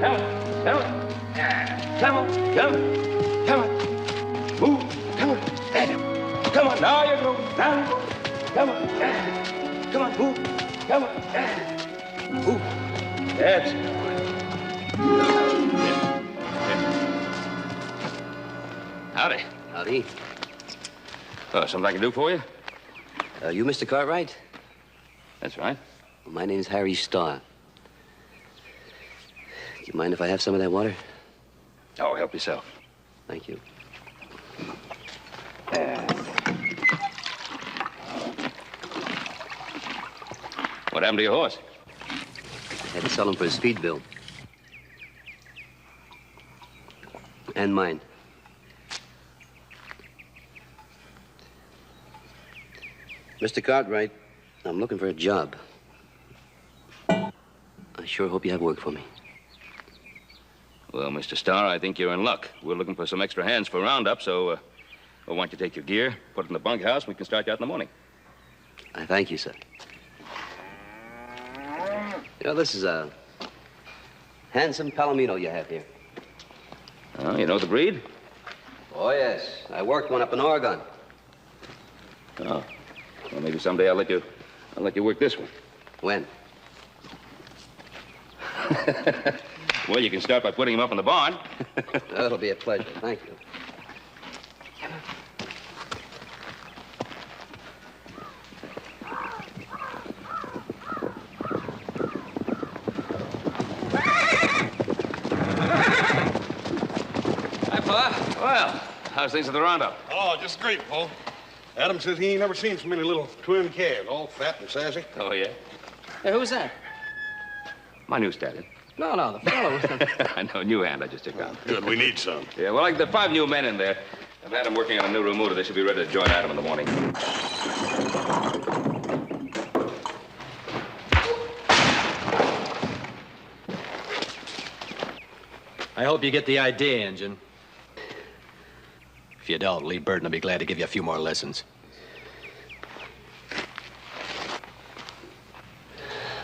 Come on. Come on. Come on. Come on. Come on. Move. Come on. Come on. Now you go. Now. Come on. Come on. Move. Come on. Move. That's it. Howdy. Howdy. Oh, something I can do for you? You Mr. Cartwright? That's right. Well, my name's Harry Starr. Do you mind if I have some of that water? Oh, help yourself. Thank you. What happened to your horse? I had to sell him for his feed bill. And mine. Mr. Cartwright, I'm looking for a job. I sure hope you have work for me. Well, Mr. Starr, I think you're in luck. We're looking for some extra hands for roundup, so why don't you take your gear, put it in the bunkhouse, and we can start you out in the morning. I thank you, sir. You know, this is a handsome Palomino you have here. Oh, you know the breed? Oh, yes. I worked one up in Oregon. Oh. Well, maybe someday I'll let you work this one. When? Well, you can start by putting him up in the barn. That'll be a pleasure. Thank you. Hi, Pa. Well, how's things at the roundup? Oh, just great, Paul. Adam says he ain't never seen so many little twin calves, all fat and sassy. Oh, yeah? Hey, who's that? My new stallion. No, the fellow. I know, new hand I just took out. Good, we need some. Yeah, well, like the 5 new men in there, I've had them working on a new remoter. They should be ready to join Adam in the morning. I hope you get the idea, Injun. If you don't, Lee Burton will be glad to give you a few more lessons.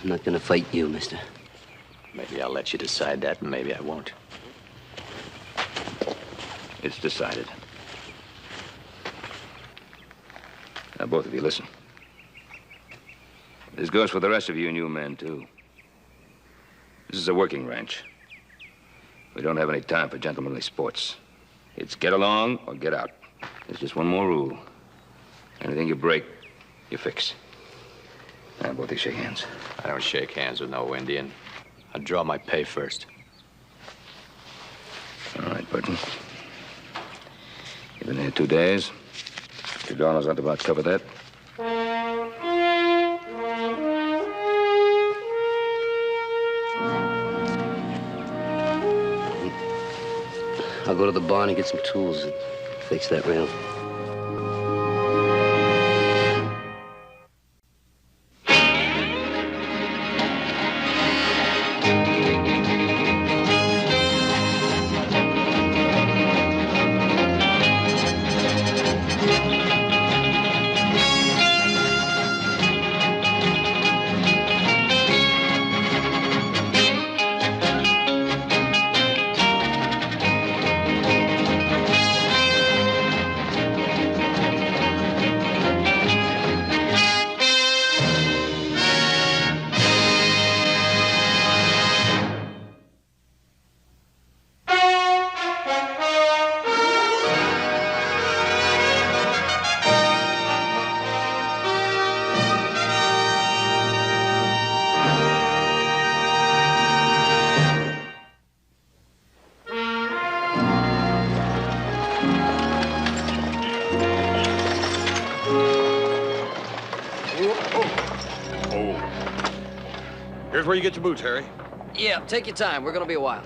I'm not gonna fight you, mister. Maybe I'll let you decide that, and maybe I won't. It's decided. Now, both of you, listen. This goes for the rest of you new men, too. This is a working ranch. We don't have any time for gentlemanly sports. It's get along or get out. There's just one more rule. Anything you break, you fix. Now, both of you shake hands. I don't shake hands with no Indian. I draw my pay first. All right, Burton. You've been here 2 days. Your dollars ought to about cover that. I'll go to the barn and get some tools and fix that rail. Here's where you get your boots, Harry. Yeah, take your time. We're gonna be a while.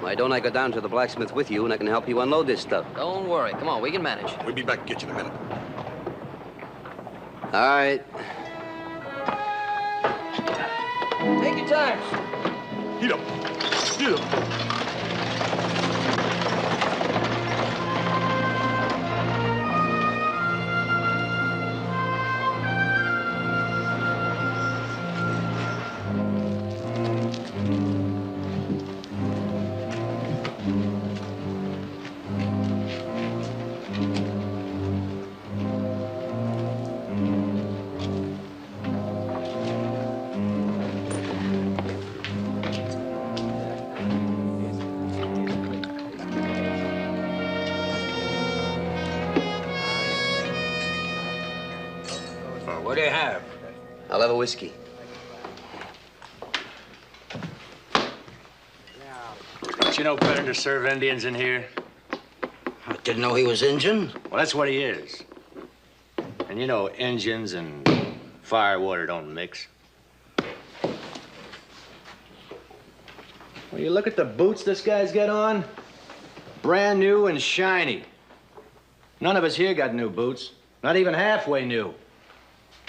Why don't I go down to the blacksmith with you and I can help you unload this stuff? Don't worry. Come on, we can manage. We'll be back to get you in a minute. All right. Take your time. Heat up. Heat up. the whiskey. Don't you know better to serve Indians in here? I didn't know he was Injun. Well, that's what he is. And you know, Injuns and firewater don't mix. Well, you look at the boots this guy's got on. Brand new and shiny. None of us here got new boots. Not even halfway new.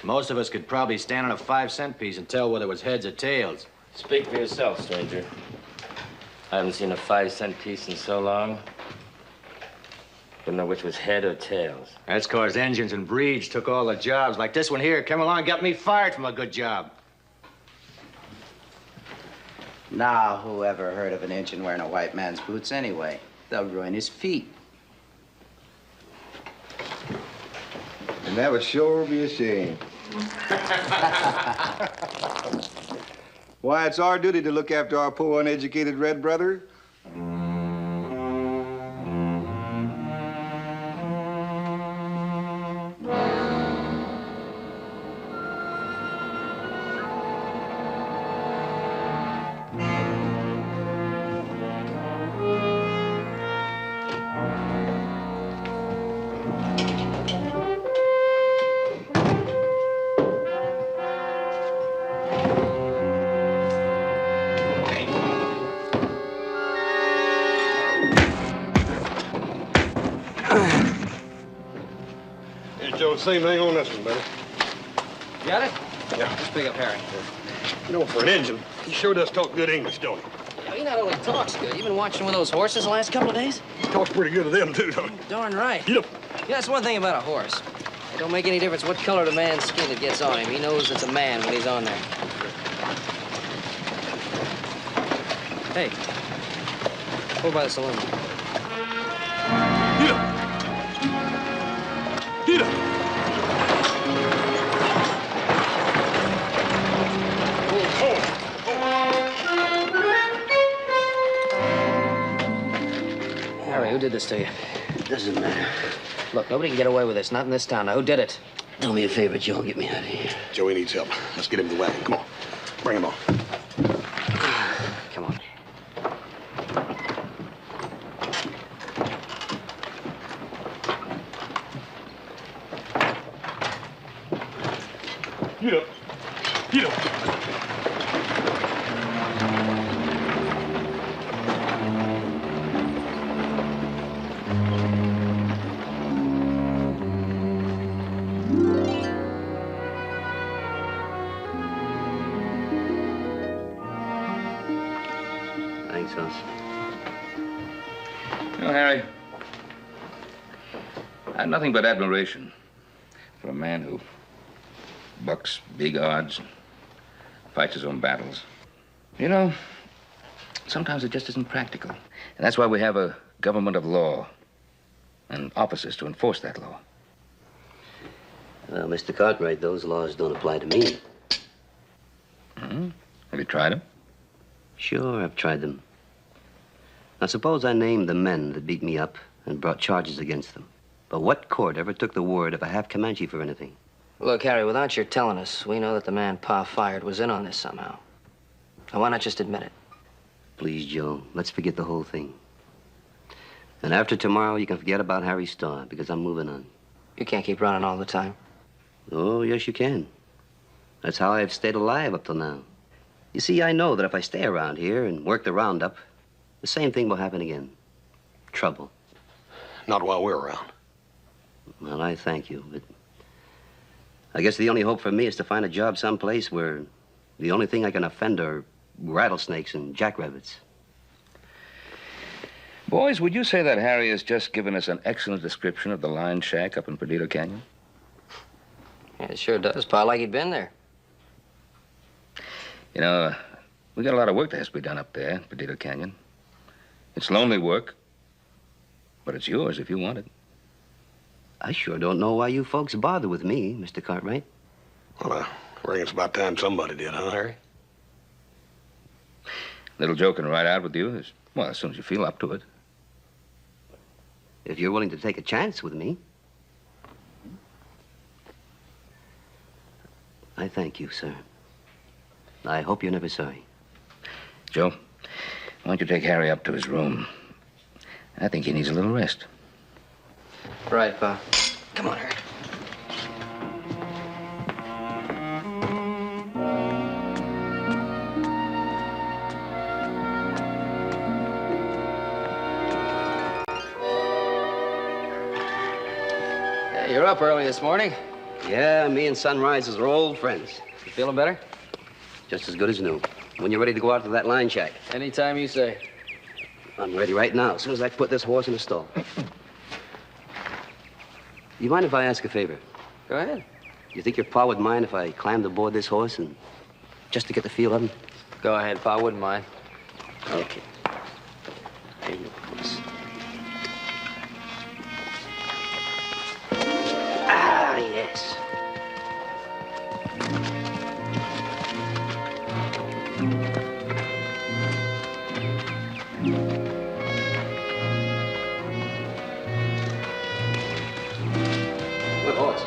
Most of us could probably stand on a 5-cent piece and tell whether it was heads or tails. Speak for yourself, stranger. I haven't seen a 5-cent piece in so long. Couldn't know which was head or tails. That's 'cause engines and breeds took all the jobs. Like this one here came along and got me fired from a good job. Now, who ever heard of an Injun wearing a white man's boots anyway? They'll ruin his feet. And that would sure be a shame. Why, it's our duty to look after our poor, uneducated red brother. Joe, same thing on this one, buddy. Got it? Yeah. Just pick up Harry. You know, for an Injun, he sure does talk good English, don't he? Yeah, he not only talks good, you been watching one of those horses the last couple of days? He talks pretty good to them, too, don't he? Darn right. Yep. Yeah, that's one thing about a horse. It don't make any difference what color the man's skin it gets on him. He knows it's a man when he's on there. Hey, over by the saloon. Get up! Get up! Harry, who did this to you? Doesn't matter. Look, nobody can get away with this. Not in this town. Now, who did it? Do me a favor, Joe. Get me out of here. Joey needs help. Let's get him to the wagon. Come on. Bring him on. Come on. Get up. Get up. Thanks, Hoss. You know, Harry, I have nothing but admiration for a man who bucks big odds and fights his own battles. You know, sometimes it just isn't practical. And that's why we have a government of law and officers to enforce that law. Well, Mr. Cartwright, those laws don't apply to me. Hmm? Have you tried them? Sure, I've tried them. Now, suppose I named the men that beat me up and brought charges against them. But what court ever took the word of a half Comanche for anything? Look, Harry, without your telling us, we know that the man Pa fired was in on this somehow. Now, why not just admit it? Please, Joe, let's forget the whole thing. And after tomorrow, you can forget about Harry Starr, because I'm moving on. You can't keep running all the time. Oh, yes, you can. That's how I've stayed alive up till now. You see, I know that if I stay around here and work the roundup, the same thing will happen again. Trouble. Not while we're around. Well, I thank you, but I guess the only hope for me is to find a job someplace where the only thing I can offend are rattlesnakes and jackrabbits. Boys, would you say that Harry has just given us an excellent description of the lion shack up in Perdido Canyon? Yeah, it sure does, Pa, like he'd been there. You know, we got a lot of work that has to be done up there in Perdido Canyon. It's lonely work, but it's yours if you want it. I sure don't know why you folks bother with me, Mr. Cartwright. Well, I reckon it's about time somebody did, huh, Harry? Little joking right out with you is, well, as soon as you feel up to it. If you're willing to take a chance with me. I thank you, sir. I hope you're never sorry. Joe, why don't you take Harry up to his room? I think he needs a little rest. Right, Pa. Come on, Harry. Yeah, you're up early this morning. Yeah, me and Sunrises are old friends. You feeling better? Just as good as new. When you're ready to go out to that line shack. Anytime you say. I'm ready right now, as soon as I put this horse in the stall. You mind if I ask a favor? Go ahead. You think your pa would mind if I climbed aboard this horse and just to get the feel of him? Go ahead, Pa. Wouldn't mind. Okay. Here you go, horse. Ah, yes. Good horse.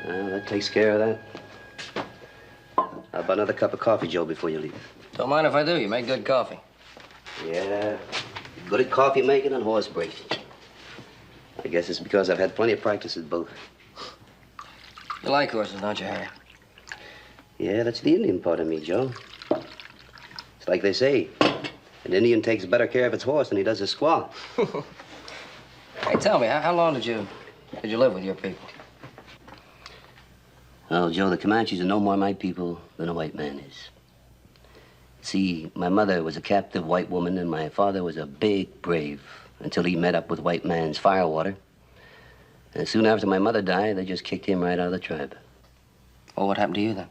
Well, that takes care of that. How about another cup of coffee, Joe, before you leave? Don't mind if I do. You make good coffee. Yeah, good at coffee making and horse breaking. I guess it's because I've had plenty of practice at both. You like horses, don't you, Harry? Yeah, that's the Indian part of me, Joe. It's like they say, an Indian takes better care of its horse than he does his squaw. Hey, tell me, how long did you live with your people? Oh, Joe, the Comanches are no more my people than a white man is. See, my mother was a captive white woman, and my father was a big brave until he met up with white man's firewater. And soon after my mother died, they just kicked him right out of the tribe. Well, what happened to you then?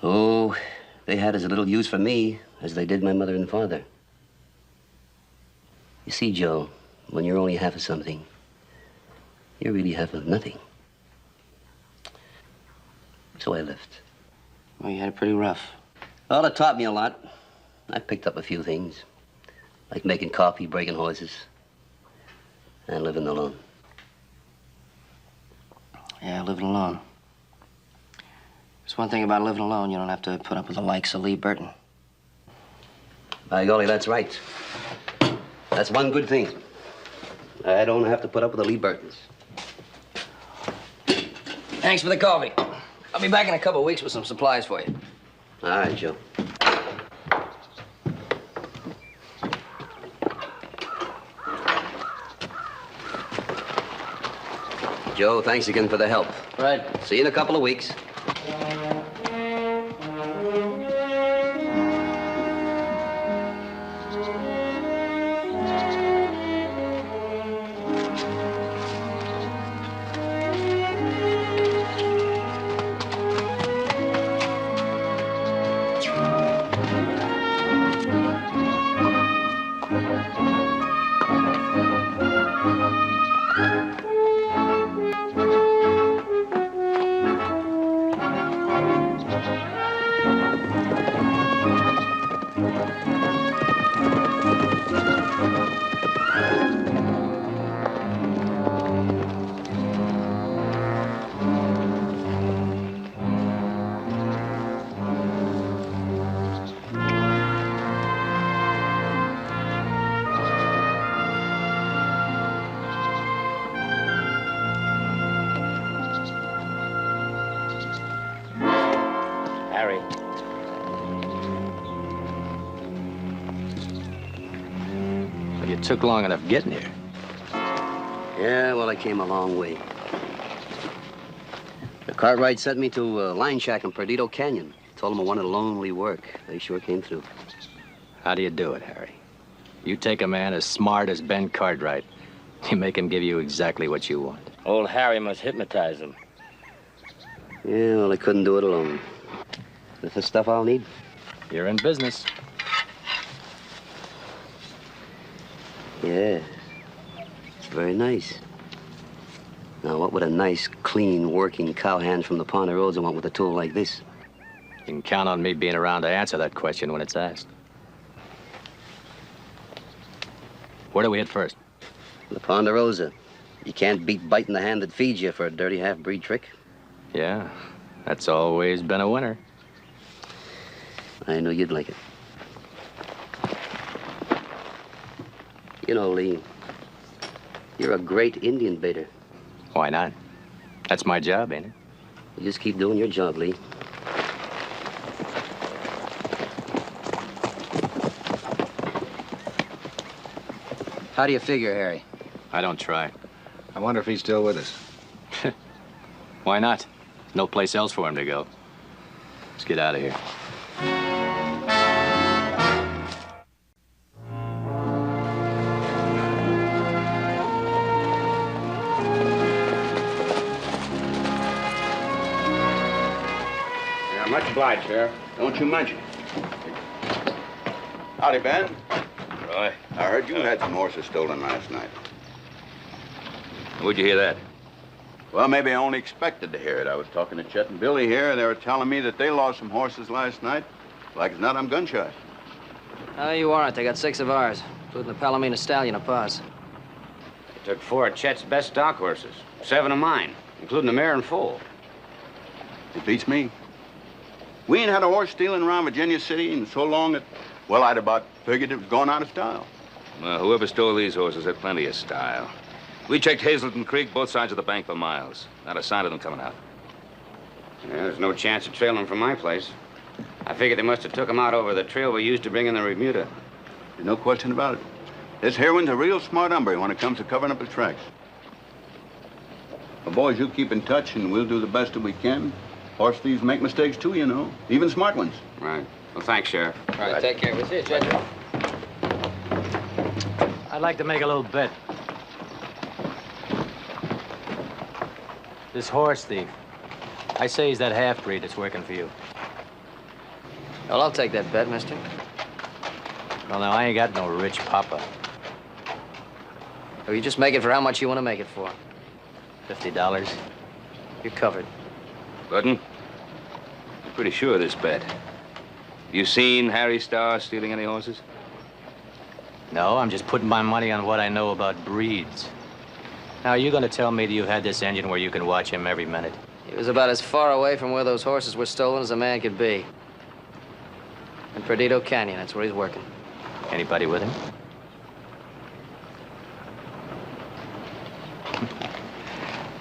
Oh, they had as little use for me as they did my mother and father. You see, Joe, when you're only half of something, you're really half of nothing. So I left. Well, you had it pretty rough. Well, it taught me a lot. I picked up a few things, like making coffee, breaking horses, and living alone. Yeah, living alone. There's one thing about living alone, you don't have to put up with the likes of Lee Burton. By golly, that's right. That's one good thing. I don't have to put up with the Lee Burtons. Thanks for the coffee. I'll be back in a couple of weeks with some supplies for you. All right, Joe. Joe, thanks again for the help. Right. See you in a couple of weeks. Harry. Well, you took long enough getting here. Yeah, well, I came a long way. The Cartwright sent me to a line shack in Perdido Canyon. Told them I wanted lonely work. They sure came through. How do you do it, Harry? You take a man as smart as Ben Cartwright. You make him give you exactly what you want. Old Harry must hypnotize him. Yeah, well, I couldn't do it alone. This is stuff I'll need. You're in business. Yeah. It's very nice. Now, what would a nice, clean, working cowhand from the Ponderosa want with a tool like this? You can count on me being around to answer that question when it's asked. Where do we hit first? The Ponderosa. You can't beat biting the hand that feeds you for a dirty half-breed trick. Yeah, that's always been a winner. I knew you'd like it. You know, Lee, you're a great Indian baiter. Why not? That's my job, ain't it? You just keep doing your job, Lee. How do you figure, Harry? I don't try. I wonder if he's still with us. Why not? No place else for him to go. Let's get out of here. Yeah, much obliged, Sheriff. Don't you mention. Howdy, Ben. Roy, I heard you had some horses stolen last night. where'd you hear that? Well, maybe I only expected to hear it. I was talking to Chet and Billy here, and they were telling me that they lost some horses last night. Like as not, I'm gunshot. Oh, you aren't. They got 6 of ours, including the Palomino Stallion of Paz. They took 4 of Chet's best stock horses, 7 of mine, including the mare and foal. It beats me. We ain't had a horse stealing around Virginia City in so long that, well, I'd about figured it was gone out of style. Well, whoever stole these horses had plenty of style. We checked Hazelton Creek, both sides of the bank for miles. Not a sign of them coming out. Yeah, there's no chance of trailing them from my place. I figured they must have took them out over the trail we used to bring in the remuda. There's no question about it. This here one's a real smart hombre when it comes to covering up his tracks. Well, boys, you keep in touch, and we'll do the best that we can. Horse thieves make mistakes, too, you know. Even smart ones. Right. Well, thanks, Sheriff. All right, take care. We'll see you, Judge. I'd like to make a little bet. This horse thief, I say he's that half-breed that's working for you. Well, I'll take that bet, mister. Well, now, I ain't got no rich papa. Or you just make it for how much you want to make it for. $50. You're covered. Button, I'm pretty sure of this bet. You seen Harry Starr stealing any horses? No, I'm just putting my money on what I know about breeds. Now, are you going to tell me that you had this engine where you can watch him every minute? He was about as far away from where those horses were stolen as a man could be. In Perdido Canyon, that's where he's working. Anybody with him?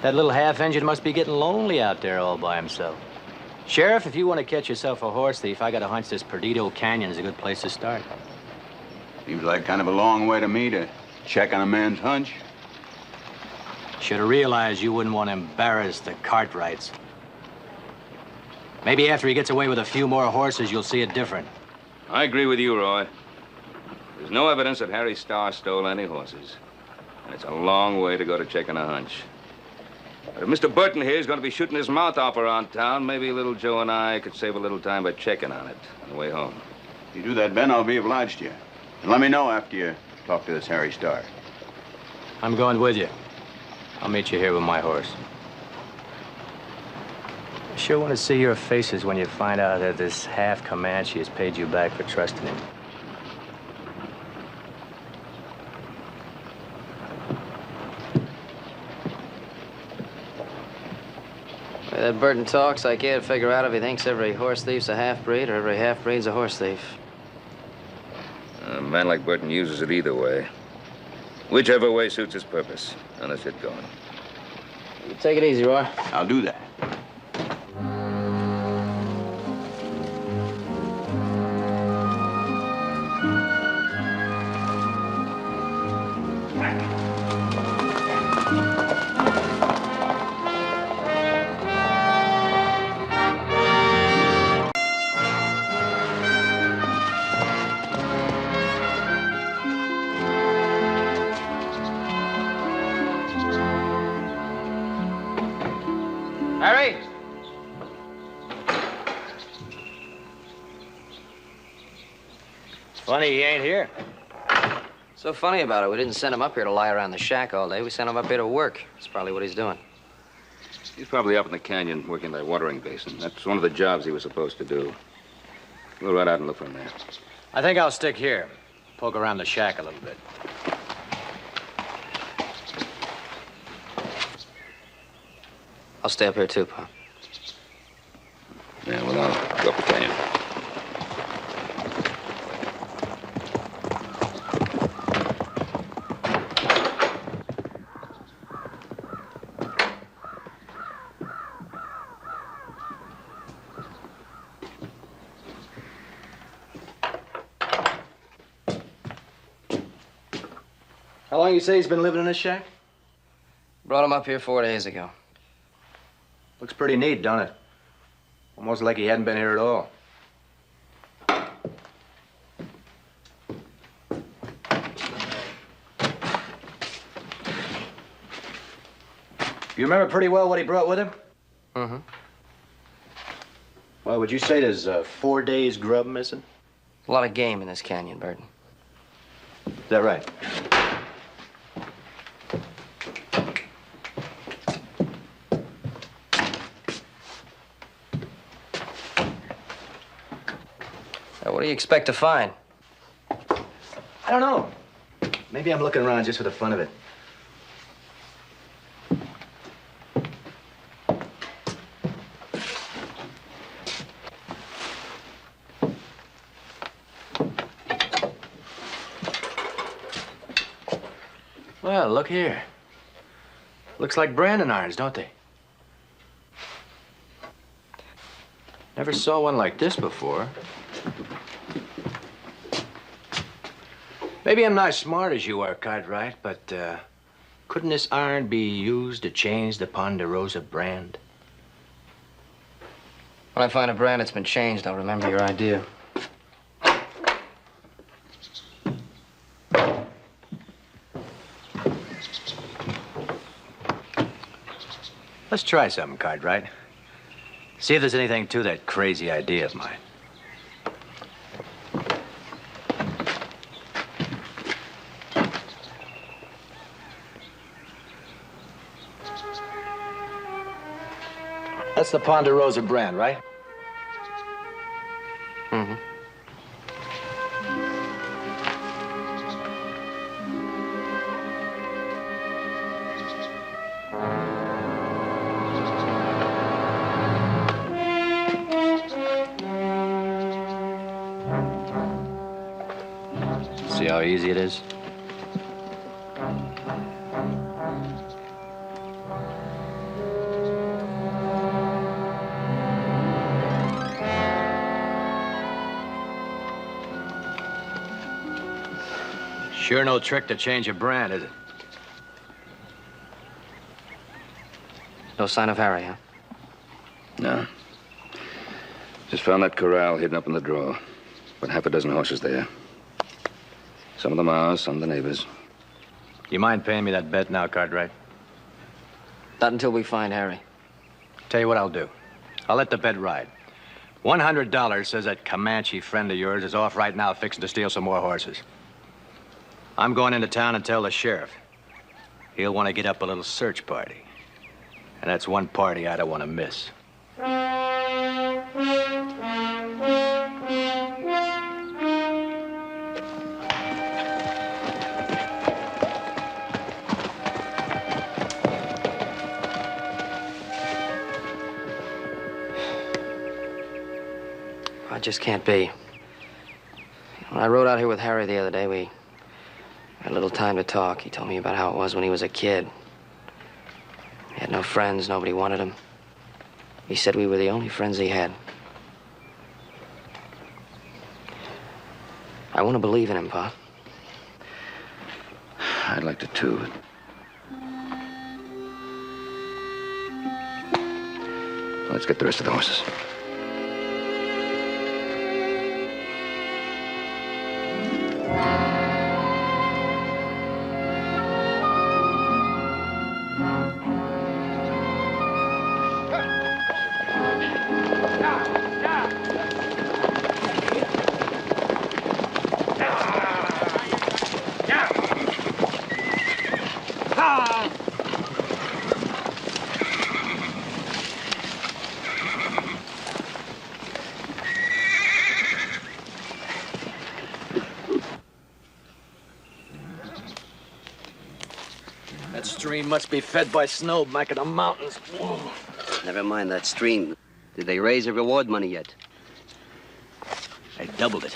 That little half-engine must be getting lonely out there all by himself. Sheriff, if you want to catch yourself a horse thief, I got a hunch this Perdido Canyon is a good place to start. Seems like kind of a long way to me to check on a man's hunch. Should have realized you wouldn't want to embarrass the Cartwrights. Maybe after he gets away with a few more horses, you'll see it different. I agree with you, Roy. There's no evidence that Harry Starr stole any horses. And it's a long way to go to checking a hunch. But if Mr. Burton here is going to be shooting his mouth off around town, maybe little Joe and I could save a little time by checking on it on the way home. If you do that, Ben, I'll be obliged to you. And let me know after you talk to this Harry Starr. I'm going with you. I'll meet you here with my horse. I sure want to see your faces when you find out that this half-Comanche has paid you back for trusting him. The way that Burton talks, I can't figure out if he thinks every horse thief's a half-breed or every half-breed's a horse thief. A man like Burton uses it either way. Whichever way suits his purpose. And let's get going. You take it easy, Roy. I'll do that. Harry! Funny he ain't here. So funny about it, we didn't send him up here to lie around the shack all day. We sent him up here to work. That's probably what he's doing. He's probably up in the canyon working that watering basin. That's one of the jobs he was supposed to do. We'll ride out and look for him there. I think I'll stick here. Poke around the shack a little bit. I'll stay up here too, Pa. Yeah, well, I'll go up the canyon. How long you say he's been living in this shack? Brought him up here 4 days ago. Looks pretty neat, don't it? Almost like he hadn't been here at all. You remember pretty well what he brought with him? Mm-hmm. Well, would you say there's 4 days grub missing? A lot of game in this canyon, Burton. Is that right? What do you expect to find? I don't know. Maybe I'm looking around just for the fun of it. Well, look here. Looks like branding irons, don't they? Never saw one like this before. Maybe I'm not as smart as you are, Cartwright, but couldn't this iron be used to change the Ponderosa brand? When I find a brand that's been changed, I'll remember your idea. Let's try something, Cartwright. See if there's anything to that crazy idea of mine. That's the Ponderosa brand, right? Mm-hmm. See how easy it is? Sure no trick to change a brand, is it? No sign of Harry, huh? No. Just found that corral hidden up in the drawer. About half a dozen horses there. Some of them ours, some the neighbors. You mind paying me that bet now, Cartwright? Not until we find Harry. Tell you what I'll do. I'll let the bet ride. $100 says that Comanche friend of yours is off right now fixing to steal some more horses. I'm going into town and tell the sheriff. He'll want to get up a little search party. And that's one party I don't want to miss. I just can't be. When I rode out here with Harry the other day, we had a little time to talk. He told me about how it was when he was a kid. He had no friends, nobody wanted him. He said we were the only friends he had. I want to believe in him, Pa. I'd like to, too. Let's get the rest of the horses. That stream must be fed by snow back in the mountains. Whoa. Never mind that stream. Did they raise the reward money yet? They doubled it.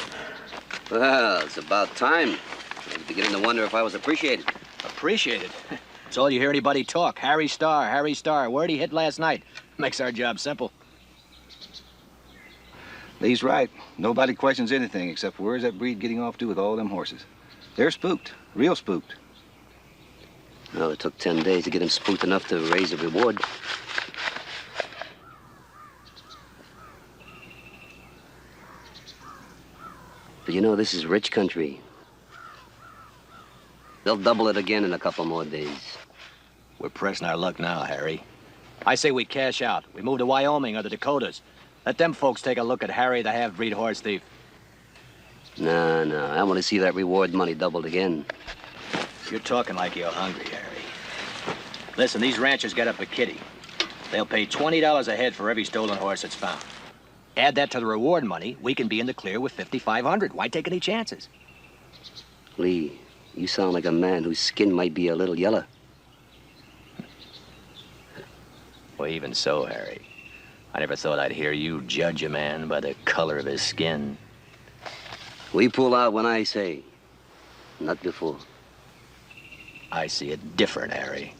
Well, it's about time. I was beginning to wonder if I was appreciated. Appreciated? It's all you hear anybody talk. Harry Starr, Harry Starr. Where'd he hit last night? Makes our job simple. Lee's right. Nobody questions anything except where's that breed getting off to with all them horses. They're spooked. Real spooked. Well, it took 10 days to get him spooked enough to raise the reward. But you know, this is rich country. They'll double it again in a couple more days. We're pressing our luck now, Harry. I say we cash out. We move to Wyoming or the Dakotas. Let them folks take a look at Harry the half-breed horse thief. No, I want to see that reward money doubled again. You're talking like you're hungry, Harry. Listen, these ranchers got up a kitty. They'll pay $20 a head for every stolen horse that's found. Add that to the reward money, we can be in the clear with $5,500. Why take any chances? Lee, you sound like a man whose skin might be a little yellow. Well, even so, Harry. I never thought I'd hear you judge a man by the color of his skin. We pull out when I say, not before. I see it different, Harry.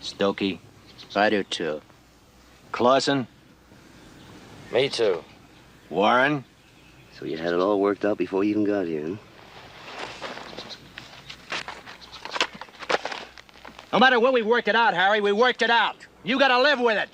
Stokey? I do, too. Clausen? Me too. Warren? So you had it all worked out before you even got here, huh? No matter where we worked it out, Harry, we worked it out. You gotta live with it.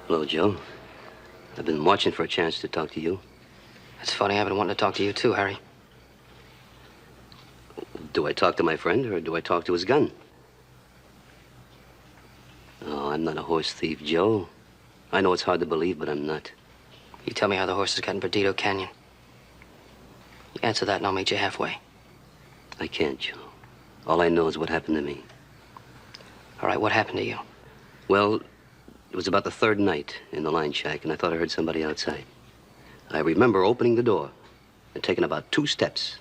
Hello, Joe. I've been watching for a chance to talk to you. It's funny, I've been wanting to talk to you too, Harry. Do I talk to my friend or do I talk to his gun? Oh, I'm not a horse thief, Joe. I know it's hard to believe, but I'm not. You tell me how the horses got in Perdido Canyon. You answer that and I'll meet you halfway. I can't, Joe. All I know is what happened to me. All right, what happened to you? Well, it was about the third night in the line shack, and I thought I heard somebody outside. I remember opening the door and taking about 2 steps.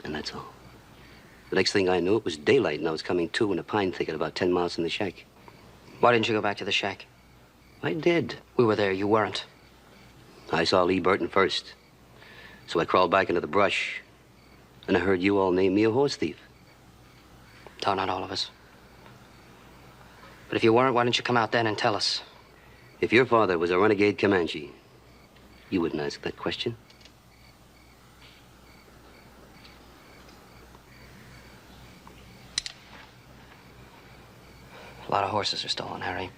And that's all. The next thing I knew, it was daylight, and I was coming to in a pine thicket about 10 miles from the shack. Why didn't you go back to the shack? I did. We were there, you weren't. I saw Lee Burton first. So I crawled back into the brush, and I heard you all name me a horse thief. No, not all of us. But if you weren't, why didn't you come out then and tell us? If your father was a renegade Comanche, you wouldn't ask that question. A lot of horses are stolen, Harry.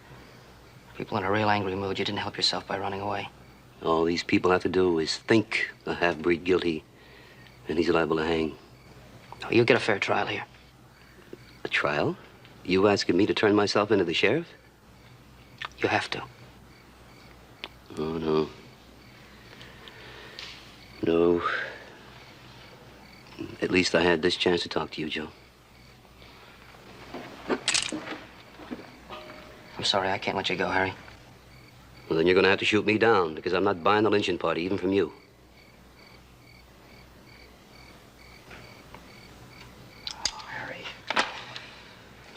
People in a real angry mood, you didn't help yourself by running away. All these people have to do is think a half-breed guilty, and he's liable to hang. Oh, you'll get a fair trial here. A trial? You asking me to turn myself into the sheriff? You have to. Oh, no. No. At least I had this chance to talk to you, Joe. I'm sorry, I can't let you go, Harry. Well, then you're gonna have to shoot me down, because I'm not buying the lynching party, even from you. Oh, Harry.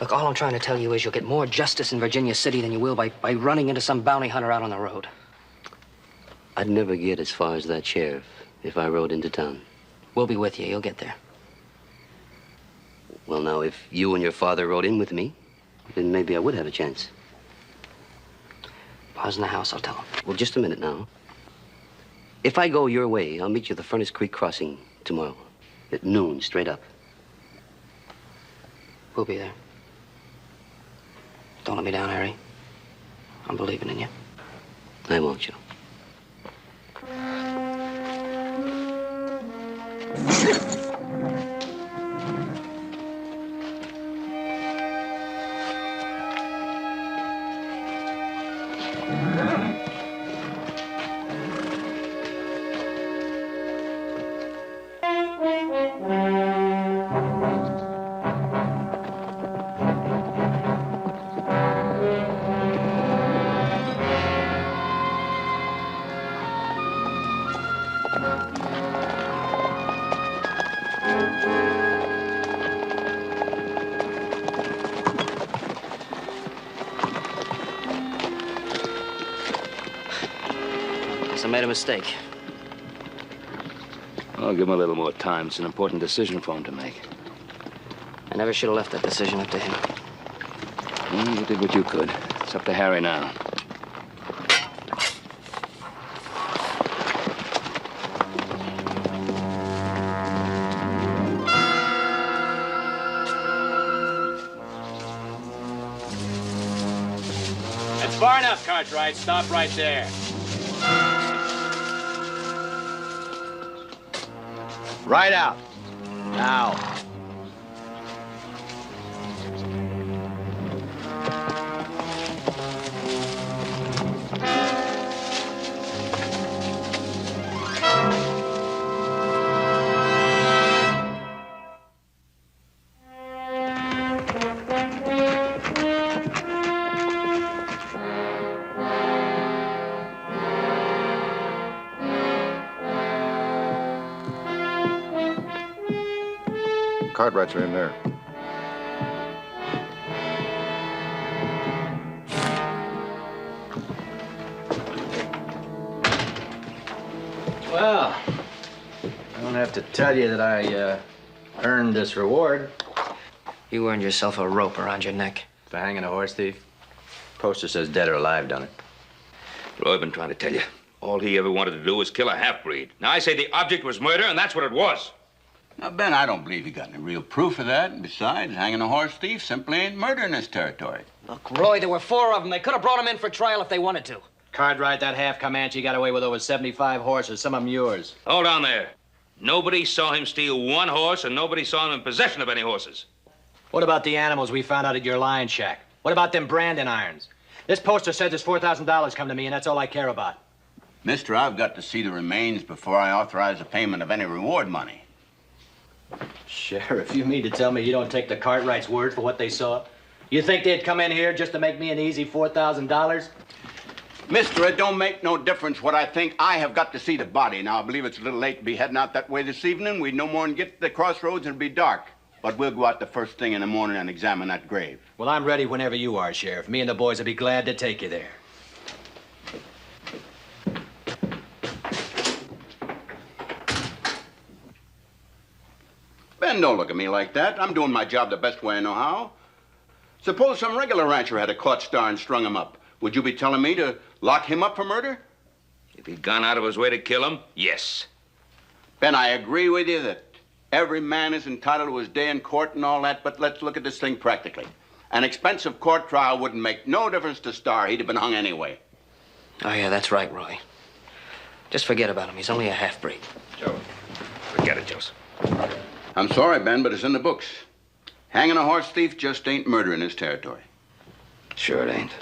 Look, all I'm trying to tell you is you'll get more justice in Virginia City than you will by running into some bounty hunter out on the road. I'd never get as far as that sheriff if I rode into town. We'll be with you. You'll get there. Well, now, if you and your father rode in with me, then maybe I would have a chance. Pa's in the house, I'll tell him. Well, just a minute now. If I go your way, I'll meet you at the Furnace Creek crossing tomorrow at noon, straight up. We'll be there. Don't let me down, Harry. I'm believing in you. I won't, Joe. I made a mistake. I'll give him a little more time. It's an important decision for him to make. I never should have left that decision up to him. Well, you did what you could. It's up to Harry now. That's far enough, Cartwright. Stop right there. Right out. Now. Cartwrights are in there. Well, I don't have to tell you that I earned this reward. You earned yourself a rope around your neck. For hanging a horse thief. Poster says dead or alive, don't it? Roy, I've been trying to tell you. All he ever wanted to do was kill a half-breed. Now, I say the object was murder, and that's what it was. Now, Ben, I don't believe you got any real proof of that. And besides, hanging a horse thief simply ain't murder in this territory. Look, Roy, there were 4 of them. They could have brought him in for trial if they wanted to. Cartwright, that half Comanche got away with over 75 horses, some of them yours. Hold on there. Nobody saw him steal one horse, and nobody saw him in possession of any horses. What about the animals we found out at your lion shack? What about them branding irons? This poster says there's $4,000 come to me, and that's all I care about. Mister, I've got to see the remains before I authorize the payment of any reward money. Sheriff, you mean to tell me you don't take the Cartwright's word for what they saw? You think they'd come in here just to make me an easy $4,000? Mister, it don't make no difference what I think. I have got to see the body. Now, I believe it's a little late to be heading out that way this evening. We'd no more than get to the crossroads and it'll be dark. But we'll go out the first thing in the morning and examine that grave. Well, I'm ready whenever you are, Sheriff. Me and the boys will be glad to take you there. Ben, don't look at me like that. I'm doing my job the best way I know how. Suppose some regular rancher had a clutch star and strung him up. Would you be telling me to lock him up for murder? If he'd gone out of his way to kill him, yes. Ben, I agree with you that every man is entitled to his day in court and all that, but let's look at this thing practically. An expensive court trial wouldn't make no difference to Star. He'd have been hung anyway. Oh, yeah, that's right, Roy. Just forget about him. He's only a half-breed. Joe, forget it, Joseph. I'm sorry, Ben, but it's in the books. Hanging a horse thief just ain't murder in this territory. Sure it ain't.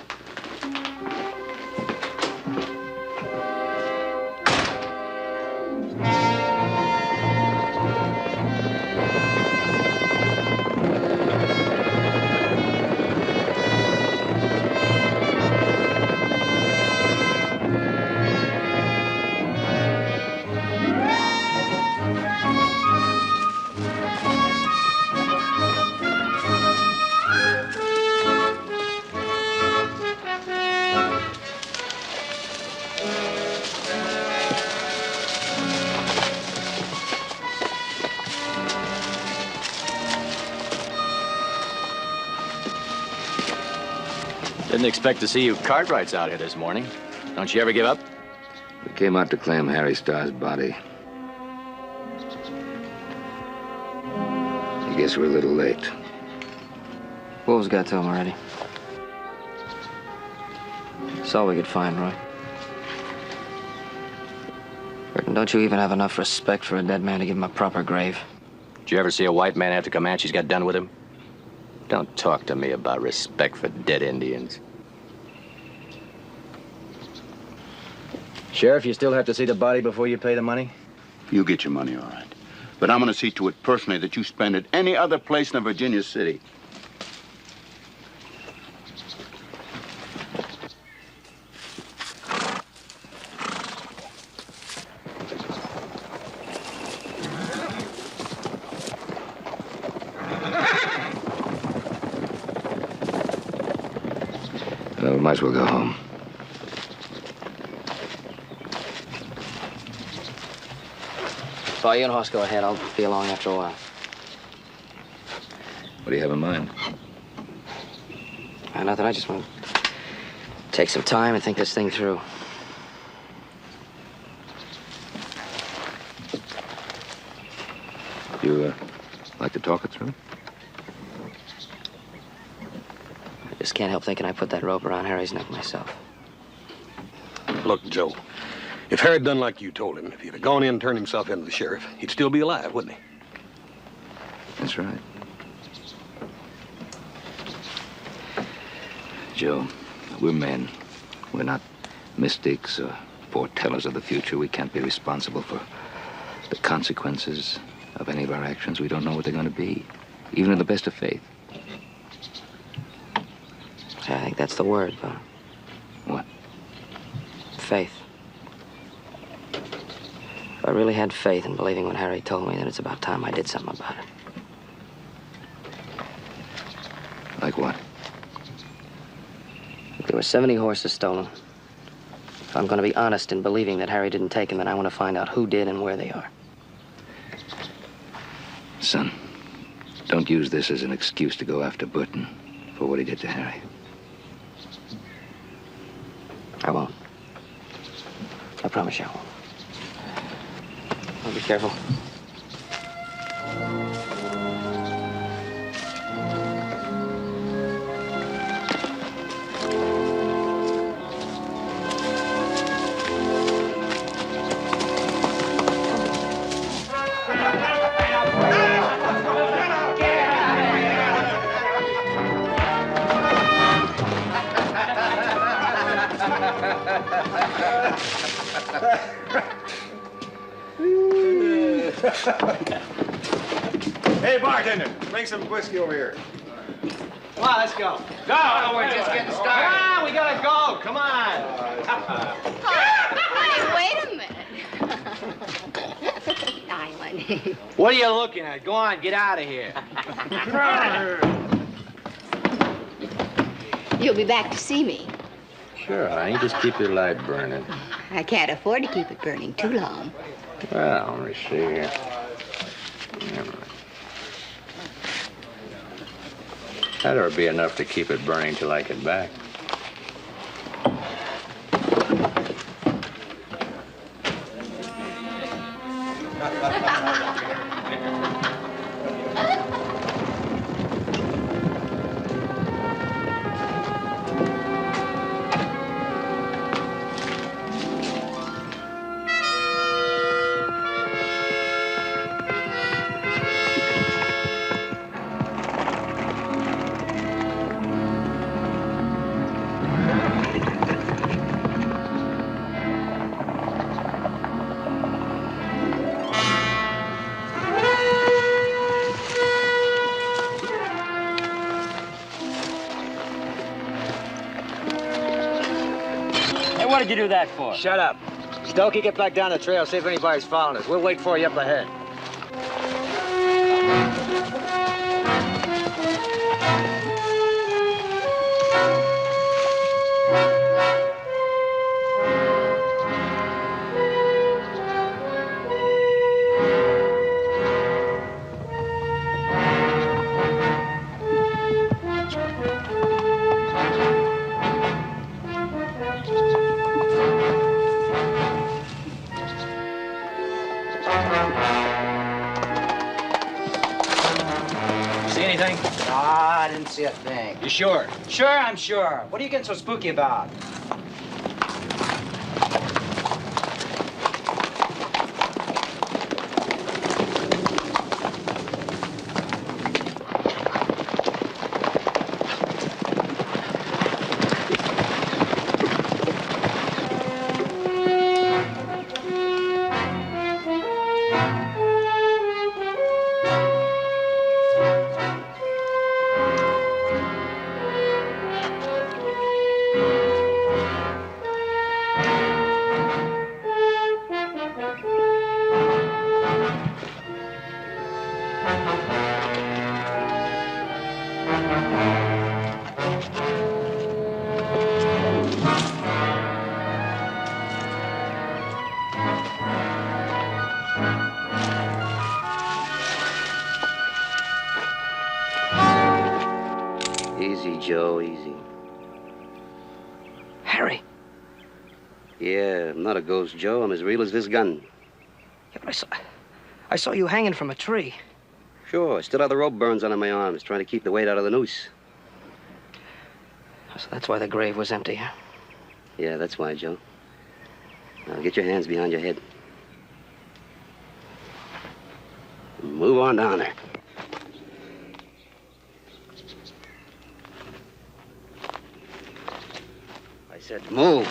Didn't expect to see you Cartwrights out here this morning. Don't you ever give up? We came out to claim Harry Starr's body. I guess we're a little late. Wolves got to him already. That's all we could find, Roy. Burton, don't you even have enough respect for a dead man to give him a proper grave? Did you ever see a white man after Comanches got done with him? Don't talk to me about respect for dead Indians. Sheriff, you still have to see the body before you pay the money? You get your money, all right. But I'm going to see to it personally that you spend it any other place in Virginia City. Well, we might as well go home. Well, you and Hoss go ahead. I'll be along after a while. What do you have in mind? Nothing. I just want to take some time and think this thing through. You, like to talk it through? I just can't help thinking I put that rope around Harry's neck myself. Look, Joe, if Harry'd done like you told him, if he'd have gone in and turned himself into the sheriff, he'd still be alive, wouldn't he? That's right. Joe, we're men. We're not mystics or foretellers of the future. We can't be responsible for the consequences of any of our actions. We don't know what they're going to be, even in the best of faith. I think that's the word, Bo. What? Faith. If I really had faith in believing when Harry told me, then it's about time I did something about it. Like what? If there were 70 horses stolen, if I'm going to be honest in believing that Harry didn't take them, then I want to find out who did and where they are. Son, don't use this as an excuse to go after Burton for what he did to Harry. I won't. I promise you I won't. I'll be careful. Hey, bartender, bring some whiskey over here. Come on, let's go. Go! We're just getting started. Come on, we gotta go. Come on. Hey, wait a minute. Diamond. What are you looking at? Go on, get out of here. Get out of here. You'll be back to see me. Sure, honey. Just keep your light burning. I can't afford to keep it burning too long. Well, let me see here. That ought to be enough to keep it burning till I get back. What did you do that for? Shut up. Stokey, get back down the trail, see if anybody's following us. We'll wait for you up ahead. anything? No, I didn't see a thing. You sure? Sure, I'm sure. What are you getting so spooky about? Easy, Joe, easy. Harry. Yeah, I'm not a ghost, Joe. I'm as real as this gun. Yeah, but I saw you hanging from a tree. Sure, I still have the rope burns under my arms, trying to keep the weight out of the noose. So that's why the grave was empty, huh? Yeah, that's why, Joe. Now get your hands behind your head. Move on down there. I said move.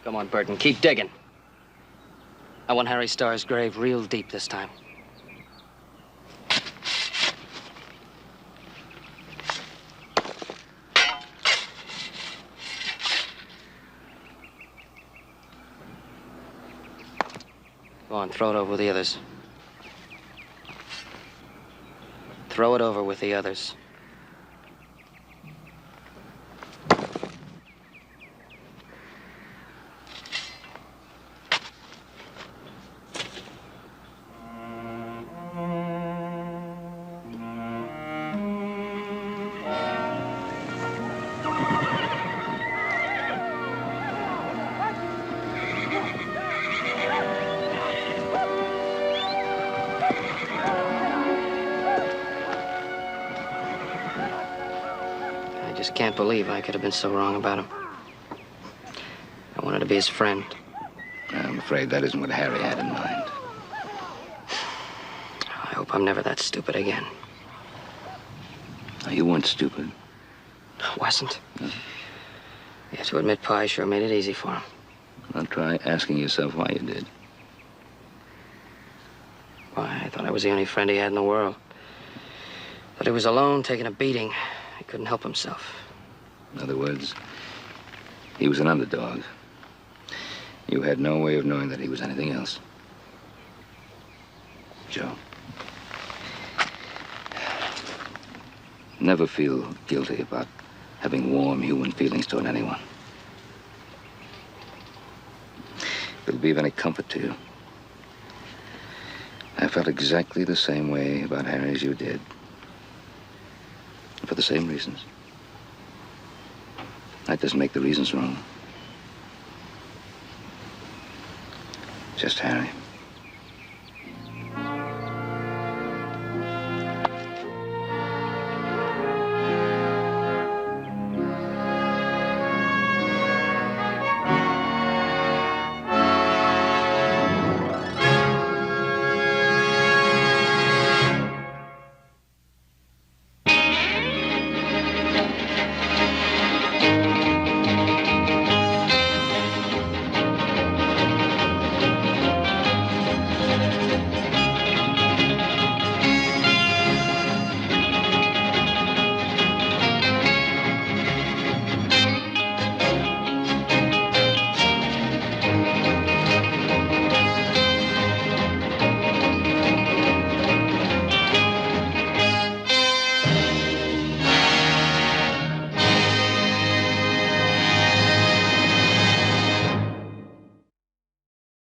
Come on, Burton, keep digging. I want Harry Starr's grave real deep this time. Go on, throw it over with the others. Throw it over with the others. I can't believe I could have been so wrong about him. I wanted to be his friend. I'm afraid that isn't what Harry had in mind. I hope I'm never that stupid again. Oh, you weren't stupid. I wasn't. You have to admit, Pi sure made it easy for him. Well, try asking yourself why you did. Why, I thought I was the only friend he had in the world. But he was alone, taking a beating. He couldn't help himself. In other words, he was an underdog. You had no way of knowing that he was anything else. Joe, never feel guilty about having warm human feelings toward anyone. If it'll be of any comfort to you, I felt exactly the same way about Harry as you did. For the same reasons. That doesn't make the reasons wrong. Just Harry.